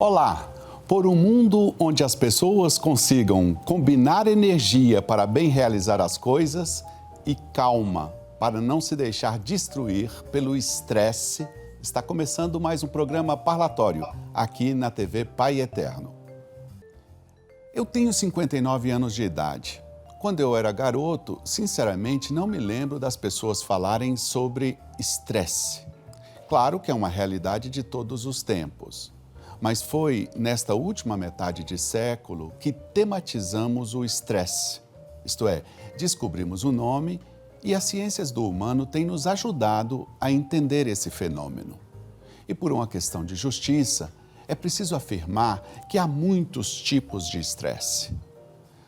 Olá! Por um mundo onde as pessoas consigam combinar energia para bem realizar as coisas e calma para não se deixar destruir pelo estresse, está começando mais um programa parlatório aqui na TV Pai Eterno. Eu tenho 59 anos de idade. Quando eu era garoto, sinceramente não me lembro das pessoas falarem sobre estresse. Claro que é uma realidade de todos os tempos. Mas foi nesta última metade de século que tematizamos o estresse. Isto é, descobrimos o nome e as ciências do humano têm nos ajudado a entender esse fenômeno. E por uma questão de justiça, é preciso afirmar que há muitos tipos de estresse.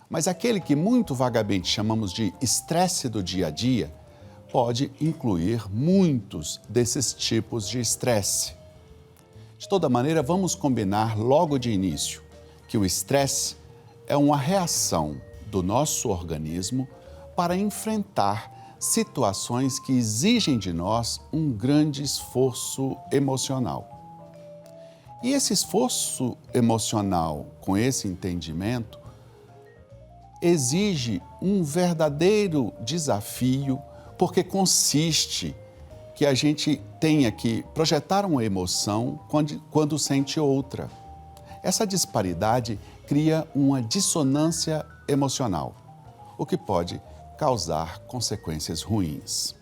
Mas aquele que muito vagamente chamamos de estresse do dia a dia pode incluir muitos desses tipos de estresse. De toda maneira, vamos combinar logo de início que o estresse é uma reação do nosso organismo para enfrentar situações que exigem de nós um grande esforço emocional. E esse esforço emocional, com esse entendimento, exige um verdadeiro desafio, porque consiste que a gente tenha que projetar uma emoção quando sente outra. Essa disparidade cria uma dissonância emocional, o que pode causar consequências ruins.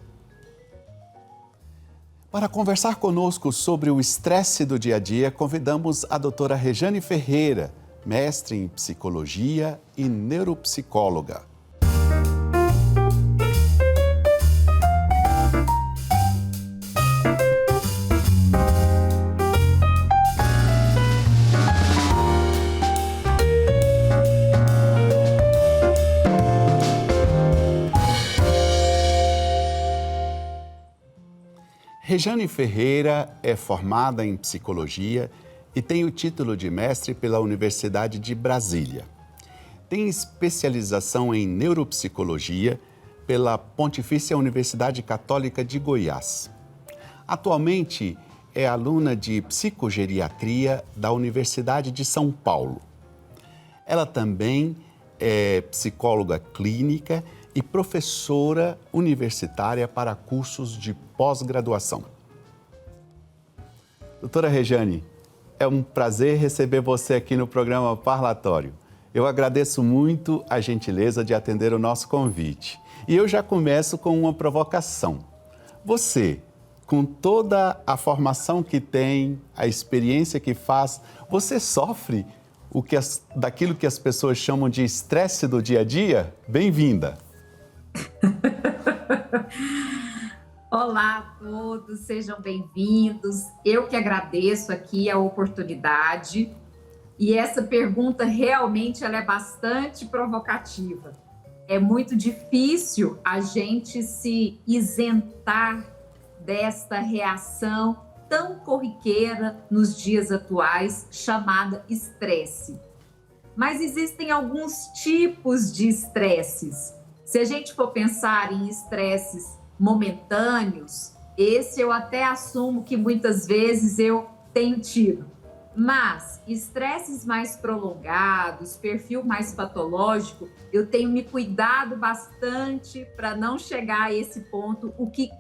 Para conversar conosco sobre o estresse do dia a dia, convidamos a doutora Rejane Ferreira, mestre em psicologia e neuropsicóloga. Rejane Ferreira é formada em psicologia e tem o título de mestre pela Universidade de Brasília. Tem especialização em neuropsicologia pela Pontifícia Universidade Católica de Goiás. Atualmente é aluna de psicogeriatria da Universidade de São Paulo. Ela também é psicóloga clínica e professora universitária para cursos de pós-graduação. Doutora Rejane, é um prazer receber você aqui no programa Parlatório. Eu agradeço muito a gentileza de atender o nosso convite. E eu já começo com uma provocação. Você, com toda a formação que tem, a experiência que faz, você sofre daquilo que as pessoas chamam de estresse do dia a dia? Bem-vinda! Olá a todos, sejam bem-vindos. Eu que agradeço aqui a oportunidade. E essa pergunta realmente ela é bastante provocativa. É muito difícil a gente se isentar desta reação tão corriqueira nos dias atuais, chamada estresse. Mas existem alguns tipos de estresses. Se a gente for pensar em estresses momentâneos, esse eu até assumo que muitas vezes eu tenho tido. Mas estresses mais prolongados, perfil mais patológico, eu tenho me cuidado bastante para não chegar a esse ponto, o que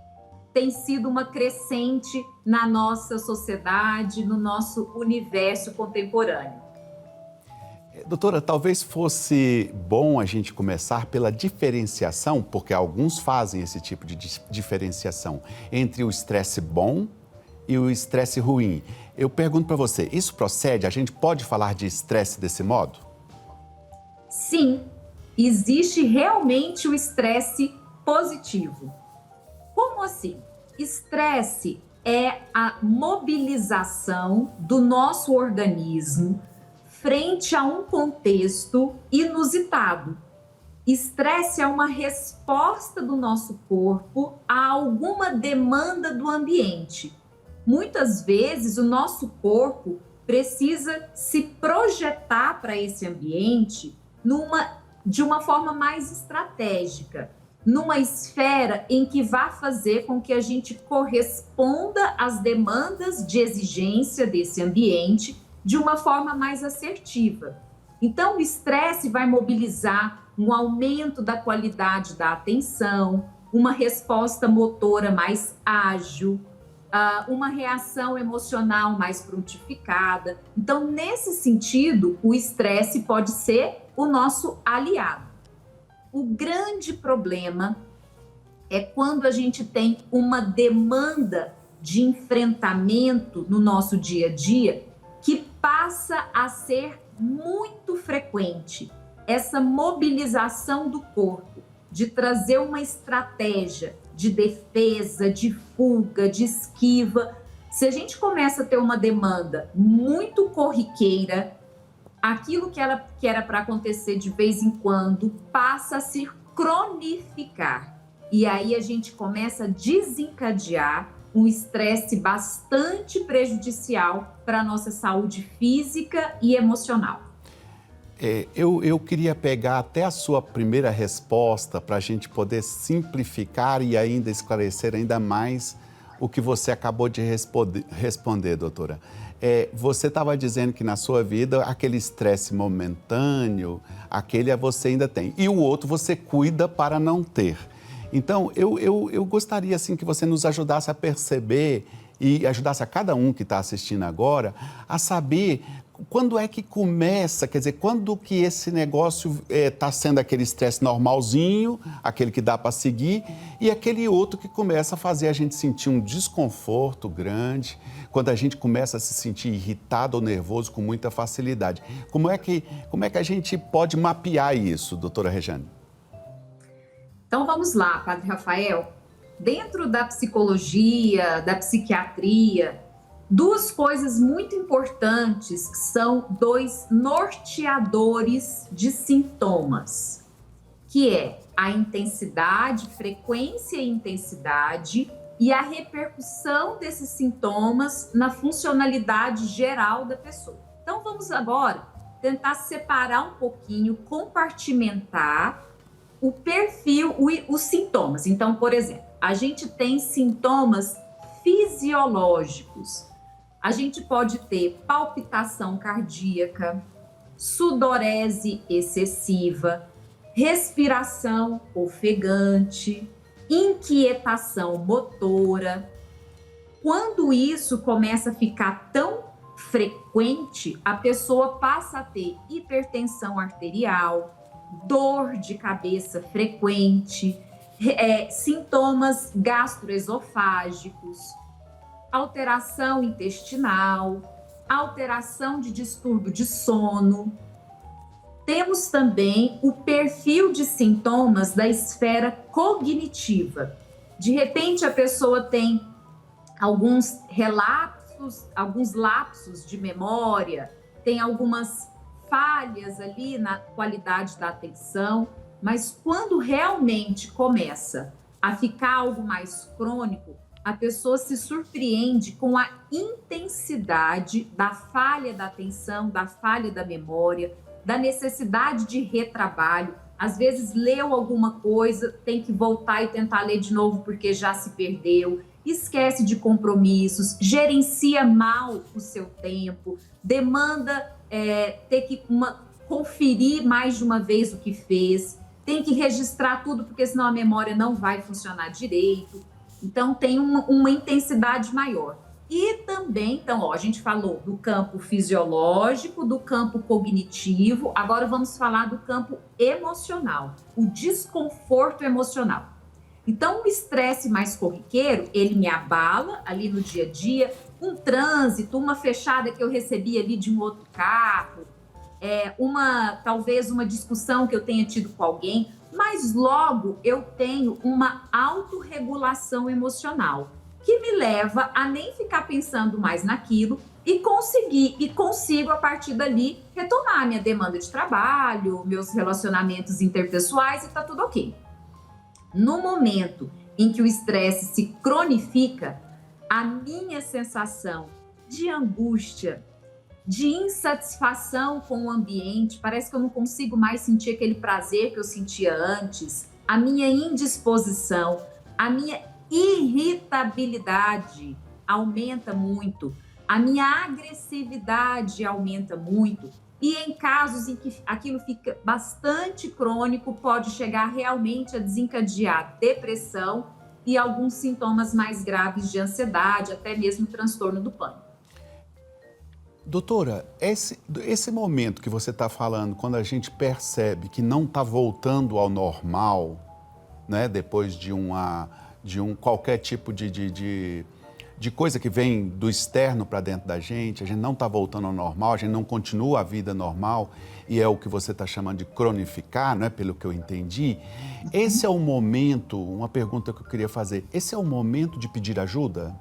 tem sido uma crescente na nossa sociedade, no nosso universo contemporâneo. Doutora, talvez fosse bom a gente começar pela diferenciação, porque alguns fazem esse tipo de diferenciação entre o estresse bom e o estresse ruim. Eu pergunto para você, isso procede? A gente pode falar de estresse desse modo? Sim, existe realmente o estresse positivo. Como assim? Estresse é a mobilização do nosso organismo frente a um contexto inusitado. Estresse é uma resposta do nosso corpo a alguma demanda do ambiente. Muitas vezes o nosso corpo precisa se projetar para esse ambiente de uma forma mais estratégica, numa esfera em que vá fazer com que a gente corresponda às demandas de exigência desse ambiente de uma forma mais assertiva. Então, o estresse vai mobilizar um aumento da qualidade da atenção, uma resposta motora mais ágil, uma reação emocional mais prontificada. Então, nesse sentido, o estresse pode ser o nosso aliado. O grande problema é quando a gente tem uma demanda de enfrentamento no nosso dia a dia que passa a ser muito frequente. Essa mobilização do corpo, de trazer uma estratégia de defesa, de fuga, de esquiva. Se a gente começa a ter uma demanda muito corriqueira, aquilo que era para acontecer de vez em quando passa a se cronificar. E aí a gente começa a desencadear um estresse bastante prejudicial para a nossa saúde física e emocional. Eu queria pegar até a sua primeira resposta para a gente poder simplificar e ainda esclarecer ainda mais o que você acabou de responder, doutora. Você estava dizendo que na sua vida aquele estresse momentâneo, aquele você ainda tem. E o outro você cuida para não ter. Então, eu gostaria assim, que você nos ajudasse a perceber e ajudasse a cada um que está assistindo agora a saber quando é que começa, quer dizer, quando que esse negócio está sendo aquele estresse normalzinho, aquele que dá para seguir, e aquele outro que começa a fazer a gente sentir um desconforto grande, quando a gente começa a se sentir irritado ou nervoso com muita facilidade. Como é que a gente pode mapear isso, doutora Rejane? Então vamos lá, Padre Rafael. Dentro da psicologia, da psiquiatria, duas coisas muito importantes que são dois norteadores de sintomas, que é a intensidade, frequência e intensidade e a repercussão desses sintomas na funcionalidade geral da pessoa. Então vamos agora tentar separar um pouquinho, compartimentar o perfil, os sintomas. Então, por exemplo, a gente tem sintomas fisiológicos. A gente pode ter palpitação cardíaca, sudorese excessiva, respiração ofegante, inquietação motora. Quando isso começa a ficar tão frequente, a pessoa passa a ter hipertensão arterial, dor de cabeça frequente, sintomas gastroesofágicos, alteração intestinal, alteração de distúrbio de sono. Temos também o perfil de sintomas da esfera cognitiva. De repente, a pessoa tem alguns relapsos, alguns lapsos de memória, tem algumas falhas ali na qualidade da atenção, mas quando realmente começa a ficar algo mais crônico, a pessoa se surpreende com a intensidade da falha da atenção, da falha da memória, da necessidade de retrabalho. Às vezes leu alguma coisa, tem que voltar e tentar ler de novo porque já se perdeu, esquece de compromissos, gerencia mal o seu tempo, demanda ter que conferir mais de uma vez o que fez, tem que registrar tudo porque senão a memória não vai funcionar direito. Então, tem uma intensidade maior. E também, então, a gente falou do campo fisiológico, do campo cognitivo, agora vamos falar do campo emocional, o desconforto emocional. Então, o estresse mais corriqueiro, ele me abala ali no dia a dia, um trânsito, uma fechada que eu recebi ali de um outro carro, talvez uma discussão que eu tenha tido com alguém, mas logo eu tenho uma autorregulação emocional que me leva a nem ficar pensando mais naquilo e consigo a partir dali retomar minha demanda de trabalho, meus relacionamentos interpessoais e tá tudo ok. No momento em que o estresse se cronifica, a minha sensação de angústia, de insatisfação com o ambiente, parece que eu não consigo mais sentir aquele prazer que eu sentia antes, a minha indisposição, a minha irritabilidade aumenta muito, a minha agressividade aumenta muito. E em casos em que aquilo fica bastante crônico, pode chegar realmente a desencadear depressão e alguns sintomas mais graves de ansiedade, até mesmo transtorno do pânico. Doutora, esse momento que você está falando, quando a gente percebe que não está voltando ao normal, né, depois de qualquer tipo de coisa que vem do externo para dentro da gente, a gente não está voltando ao normal, a gente não continua a vida normal, e é o que você está chamando de cronificar, não é? Pelo que eu entendi. Esse é o momento, uma pergunta que eu queria fazer, esse é o momento de pedir ajuda?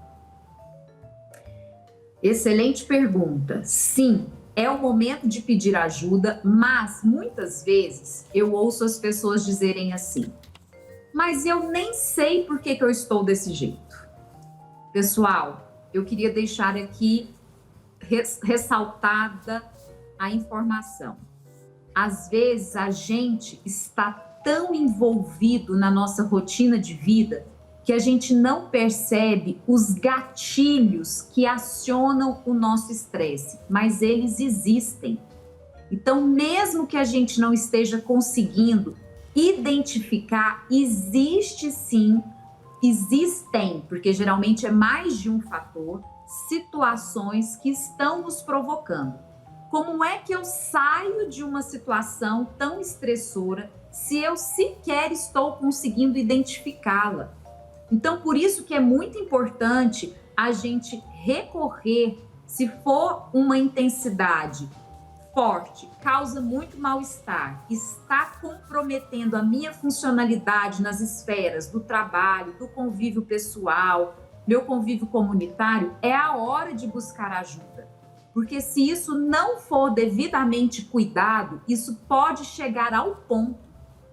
Excelente pergunta. Sim, é o momento de pedir ajuda, mas muitas vezes eu ouço as pessoas dizerem assim: mas eu nem sei por que eu estou desse jeito. Pessoal, eu queria deixar aqui ressaltada a informação. Às vezes a gente está tão envolvido na nossa rotina de vida que a gente não percebe os gatilhos que acionam o nosso estresse, mas eles existem. Então, mesmo que a gente não esteja conseguindo identificar, existem, porque geralmente é mais de um fator, situações que estão nos provocando. Como é que eu saio de uma situação tão estressora se eu sequer estou conseguindo identificá-la? Então, por isso que é muito importante a gente recorrer, se for uma intensidade forte, causa muito mal-estar, está comprometendo a minha funcionalidade nas esferas do trabalho, do convívio pessoal, meu convívio comunitário, é a hora de buscar ajuda. Porque se isso não for devidamente cuidado, isso pode chegar ao ponto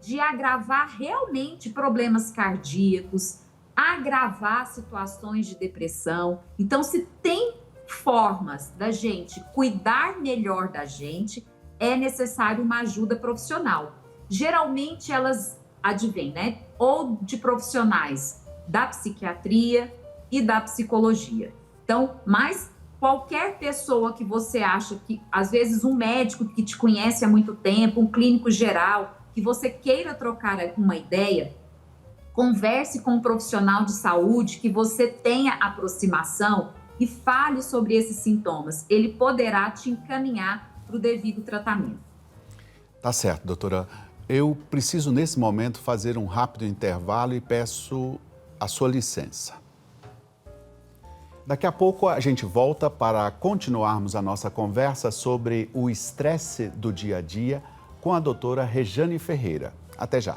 de agravar realmente problemas cardíacos, agravar situações de depressão. Então, se tem formas da gente cuidar melhor da gente, é necessário uma ajuda profissional. Geralmente elas advêm, né? Ou de profissionais da psiquiatria e da psicologia. Então, mas qualquer pessoa que você acha que, às vezes um médico que te conhece há muito tempo, um clínico geral, que você queira trocar uma ideia, converse com um profissional de saúde que você tenha aproximação e fale sobre esses sintomas. Ele poderá te encaminhar para o devido tratamento. Tá certo, doutora. Eu preciso, nesse momento, fazer um rápido intervalo e peço a sua licença. Daqui a pouco a gente volta para continuarmos a nossa conversa sobre o estresse do dia a dia com a doutora Rejane Ferreira. Até já.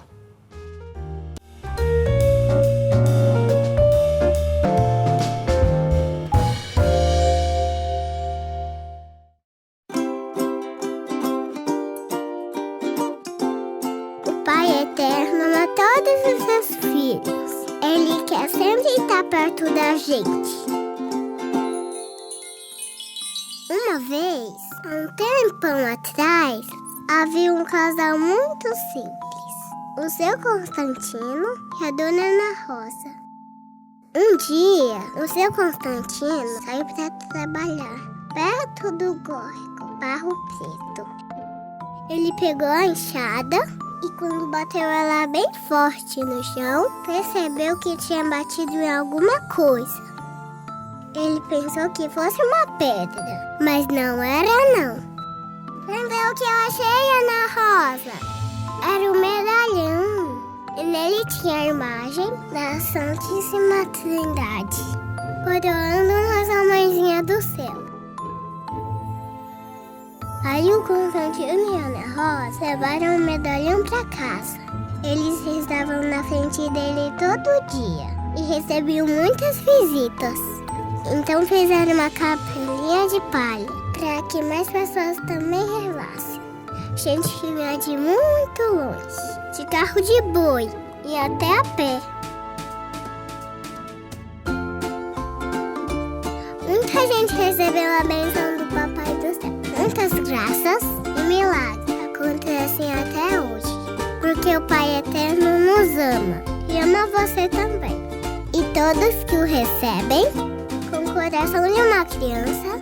Pai eterno ama todos os seus filhos. Ele quer sempre estar perto da gente. Uma vez, há um tempão atrás, havia um casal muito simples. O seu Constantino e a dona Ana Rosa. Um dia, o seu Constantino saiu para trabalhar perto do córrego Barro Preto. Ele pegou a enxada e quando bateu ela bem forte no chão, percebeu que tinha batido em alguma coisa. Ele pensou que fosse uma pedra, mas não era não. Lembrou o que eu achei, Ana Rosa? Era um medalhão. E nele tinha a imagem da Santíssima Trindade, coroando umas almazinhas do céu. Aí o Constantino e a Ana Rosa levaram o medalhão para casa. Eles estavam na frente dele todo dia e recebiam muitas visitas. Então fizeram uma capelinha de palha para que mais pessoas também rezassem. Gente que vinha de muito longe, de carro de boi e até a pé. Muita gente recebeu a bênção do Papai do Céu. Muitas graças e milagres acontecem até hoje, porque o Pai Eterno nos ama e ama você também. E todos que o recebem, com o coração de uma criança,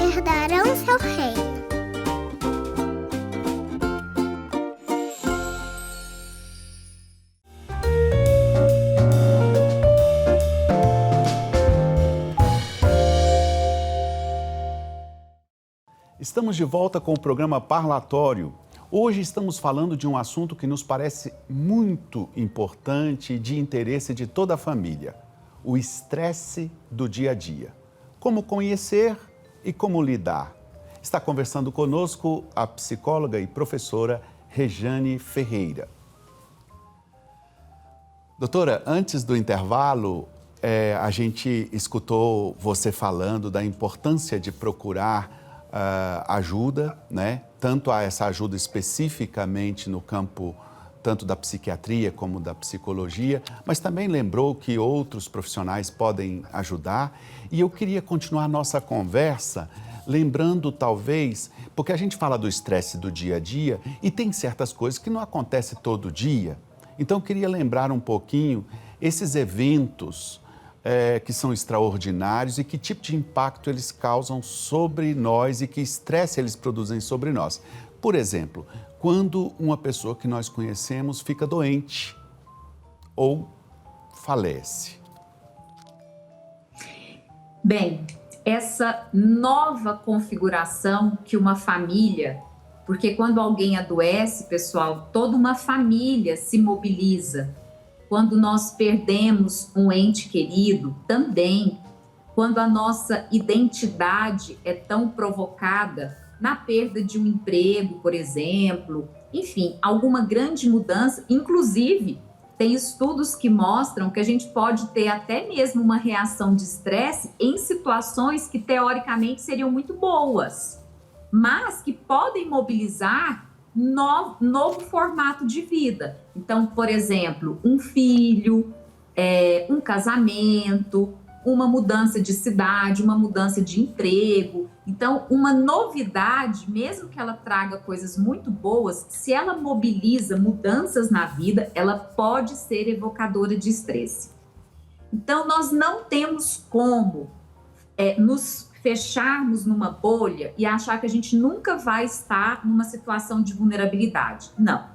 herdarão seu reino. Estamos de volta com o programa Parlatório. Hoje estamos falando de um assunto que nos parece muito importante e de interesse de toda a família: o estresse do dia a dia. Como conhecer e como lidar. Está conversando conosco a psicóloga e professora Rejane Ferreira. Doutora, antes do intervalo, a gente escutou você falando da importância de procurar ajuda, né? Tanto essa ajuda especificamente no campo tanto da psiquiatria como da psicologia, mas também lembrou que outros profissionais podem ajudar. E eu queria continuar nossa conversa lembrando talvez, porque a gente fala do estresse do dia a dia e tem certas coisas que não acontecem todo dia. Então eu queria lembrar um pouquinho esses eventos que são extraordinários e que tipo de impacto eles causam sobre nós e que estresse eles produzem sobre nós. Por exemplo, quando uma pessoa que nós conhecemos fica doente ou falece. Bem, essa nova configuração que uma família, porque quando alguém adoece, pessoal, toda uma família se mobiliza. Quando nós perdemos um ente querido, também. Quando a nossa identidade é tão provocada na perda de um emprego, por exemplo, enfim, alguma grande mudança. Inclusive, tem estudos que mostram que a gente pode ter até mesmo uma reação de estresse em situações que teoricamente seriam muito boas, mas que podem mobilizar novo formato de vida. Então, por exemplo, um filho, um casamento, uma mudança de cidade, uma mudança de emprego. Então, uma novidade, mesmo que ela traga coisas muito boas, se ela mobiliza mudanças na vida, ela pode ser evocadora de estresse. Então, nós não temos como nos fecharmos numa bolha e achar que a gente nunca vai estar numa situação de vulnerabilidade. Não.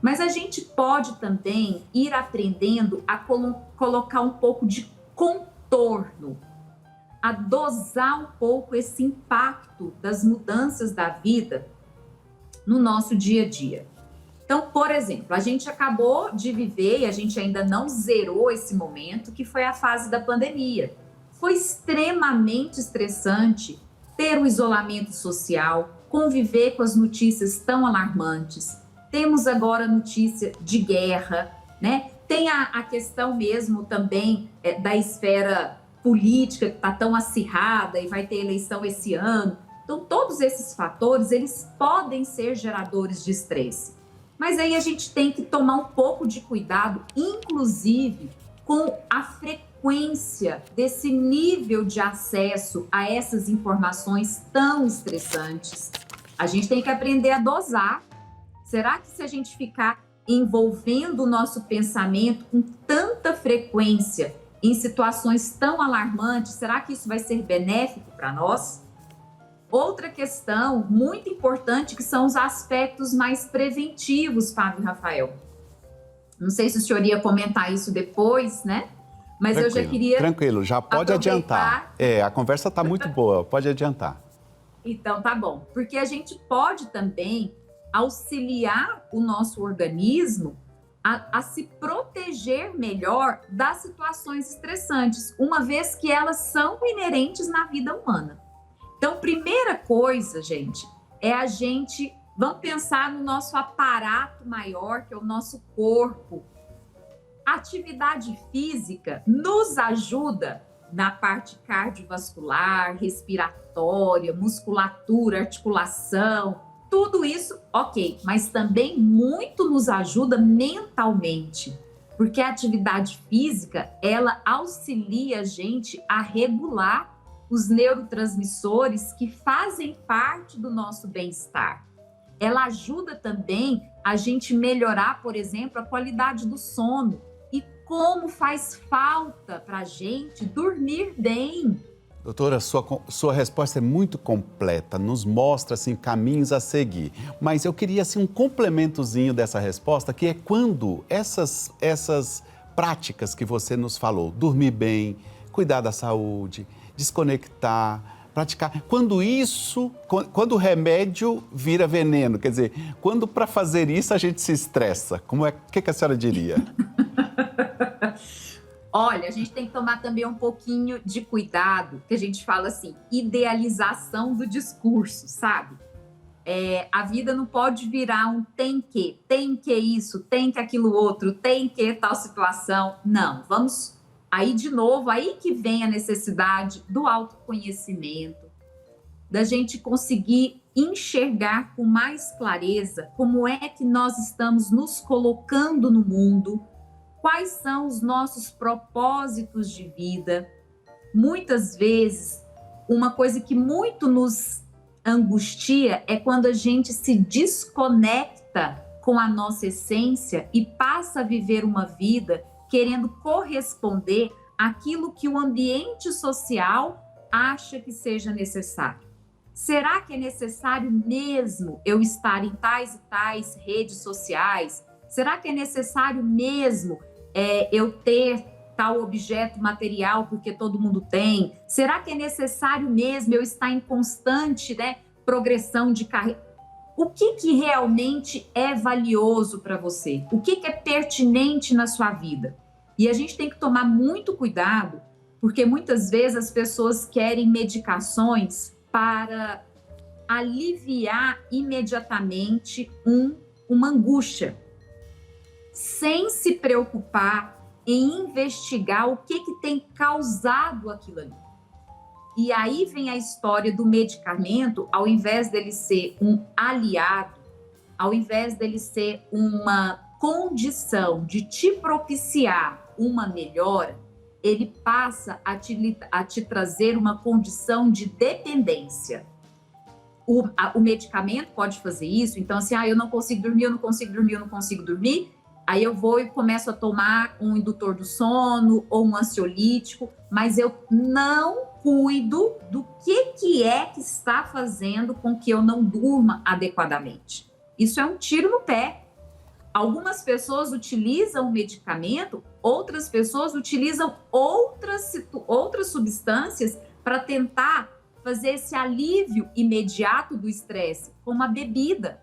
Mas a gente pode também ir aprendendo a colocar um pouco de contorno, a dosar um pouco esse impacto das mudanças da vida no nosso dia a dia. Então, por exemplo, a gente acabou de viver e a gente ainda não zerou esse momento, que foi a fase da pandemia. Foi extremamente estressante ter o isolamento social, conviver com as notícias tão alarmantes. Temos agora notícia de guerra, né? Tem a questão mesmo também da esfera política que está tão acirrada e vai ter eleição esse ano. Então, todos esses fatores, eles podem ser geradores de estresse. Mas aí a gente tem que tomar um pouco de cuidado, inclusive com a frequência desse nível de acesso a essas informações tão estressantes. A gente tem que aprender a dosar. Será que se a gente ficar envolvendo o nosso pensamento com tanta frequência em situações tão alarmantes, será que isso vai ser benéfico para nós? Outra questão muito importante que são os aspectos mais preventivos, Fábio e Rafael. Não sei se o senhor ia comentar isso depois, né? Mas eu já queria... Tranquilo, já pode adiantar. A conversa está muito boa, pode adiantar. Então tá bom, porque a gente pode também auxiliar o nosso organismo a se proteger melhor das situações estressantes, uma vez que elas são inerentes na vida humana. Então, primeira coisa, gente, é a gente... Vamos pensar no nosso aparato maior, que é o nosso corpo. A atividade física nos ajuda na parte cardiovascular, respiratória, musculatura, articulação, tudo isso, ok, mas também muito nos ajuda mentalmente, porque a atividade física, ela auxilia a gente a regular os neurotransmissores que fazem parte do nosso bem-estar. Ela ajuda também a gente melhorar, por exemplo, a qualidade do sono. E como faz falta para a gente dormir bem. Doutora, sua resposta é muito completa, nos mostra assim, caminhos a seguir. Mas eu queria assim, um complementozinho dessa resposta, que é quando essas práticas que você nos falou, dormir bem, cuidar da saúde, desconectar, praticar, quando o remédio vira veneno, quer dizer, quando para fazer isso a gente se estressa, o que a senhora diria? Olha, a gente tem que tomar também um pouquinho de cuidado, que a gente fala assim, idealização do discurso, sabe? A vida não pode virar um tem que isso, tem que aquilo outro, tem que tal situação. Não, vamos aí de novo, aí que vem a necessidade do autoconhecimento, da gente conseguir enxergar com mais clareza como é que nós estamos nos colocando no mundo, quais são os nossos propósitos de vida. Muitas vezes, uma coisa que muito nos angustia é quando a gente se desconecta com a nossa essência e passa a viver uma vida querendo corresponder àquilo que o ambiente social acha que seja necessário. Será que é necessário mesmo eu estar em tais e tais redes sociais? Será que é necessário mesmo eu ter tal objeto material porque todo mundo tem? Será que é necessário mesmo eu estar em constante progressão de carreira? O que realmente é valioso para você? O que é pertinente na sua vida? E a gente tem que tomar muito cuidado, porque muitas vezes as pessoas querem medicações para aliviar imediatamente uma angústia, sem se preocupar em investigar o que tem causado aquilo ali. E aí vem a história do medicamento, ao invés dele ser um aliado, ao invés dele ser uma condição de te propiciar uma melhora, ele passa a te trazer uma condição de dependência. O medicamento pode fazer isso, então assim, eu não consigo dormir, aí eu vou e começo a tomar um indutor do sono ou um ansiolítico, mas eu não cuido do que é que está fazendo com que eu não durma adequadamente. Isso é um tiro no pé. Algumas pessoas utilizam o medicamento, outras pessoas utilizam outras substâncias para tentar fazer esse alívio imediato do estresse, como a bebida,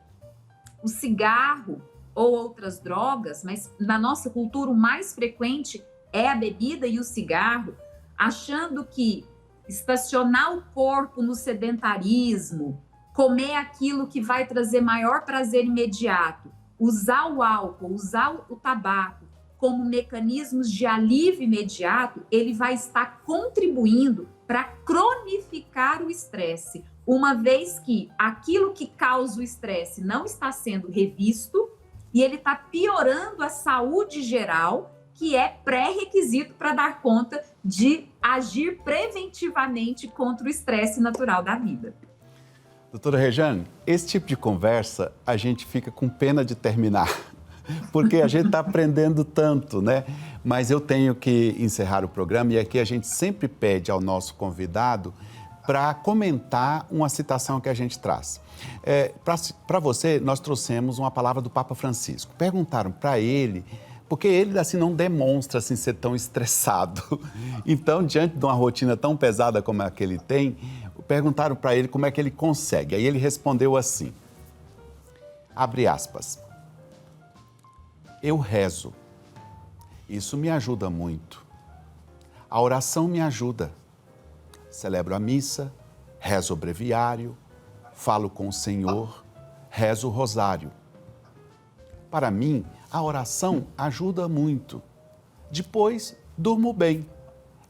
o cigarro ou outras drogas, mas na nossa cultura o mais frequente é a bebida e o cigarro, achando que estacionar o corpo no sedentarismo, comer aquilo que vai trazer maior prazer imediato, usar o álcool, usar o tabaco como mecanismos de alívio imediato, ele vai estar contribuindo para cronificar o estresse, uma vez que aquilo que causa o estresse não está sendo revisto e ele está piorando a saúde geral, que é pré-requisito para dar conta de agir preventivamente contra o estresse natural da vida. Doutora Rejane, esse tipo de conversa a gente fica com pena de terminar, porque a gente está aprendendo tanto, né? Mas eu tenho que encerrar o programa e aqui a gente sempre pede ao nosso convidado para comentar uma citação que a gente traz. Para você, nós trouxemos uma palavra do Papa Francisco. Perguntaram para ele, porque ele assim não demonstra assim, ser tão estressado. Então, diante de uma rotina tão pesada como a que ele tem, perguntaram para ele como é que ele consegue. Aí ele respondeu assim, abre aspas, eu rezo, isso me ajuda muito. A oração me ajuda. Celebro a missa, rezo o breviário, falo com o Senhor, rezo o rosário. Para mim, a oração ajuda muito. Depois, durmo bem.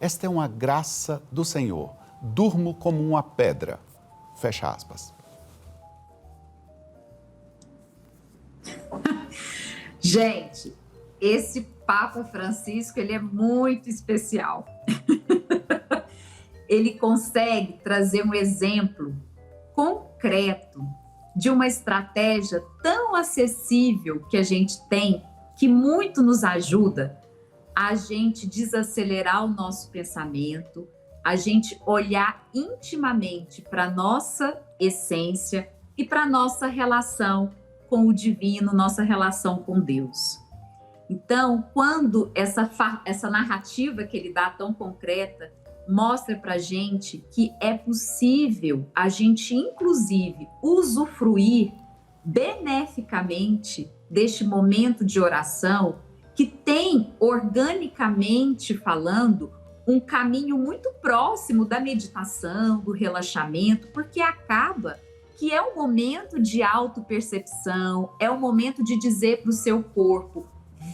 Esta é uma graça do Senhor. Durmo como uma pedra. Fecha aspas. Gente, esse Papa Francisco, ele é muito especial. Ele consegue trazer um exemplo concreto de uma estratégia tão acessível que a gente tem, que muito nos ajuda a gente desacelerar o nosso pensamento, a gente olhar intimamente para a nossa essência e para a nossa relação com o divino, nossa relação com Deus. Então, quando essa narrativa que ele dá tão concreta mostra para a gente que é possível a gente, inclusive, usufruir beneficamente deste momento de oração, que tem, organicamente falando, um caminho muito próximo da meditação, do relaxamento, porque acaba que é um momento de autopercepção, é um momento de dizer para o seu corpo: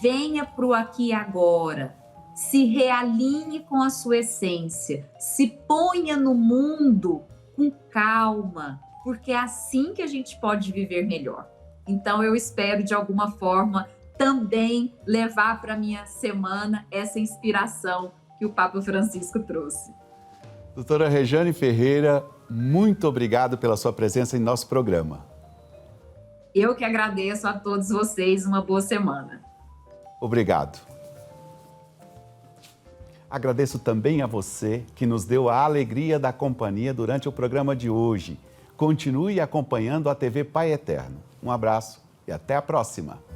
venha para o aqui e agora, se realinhe com a sua essência, se ponha no mundo com calma, porque é assim que a gente pode viver melhor. Então eu espero, de alguma forma, também levar para a minha semana essa inspiração que o Papa Francisco trouxe. Doutora Rejane Ferreira, muito obrigado pela sua presença em nosso programa. Eu que agradeço a todos vocês, uma boa semana. Obrigado. Agradeço também a você que nos deu a alegria da companhia durante o programa de hoje. Continue acompanhando a TV Pai Eterno. Um abraço e até a próxima.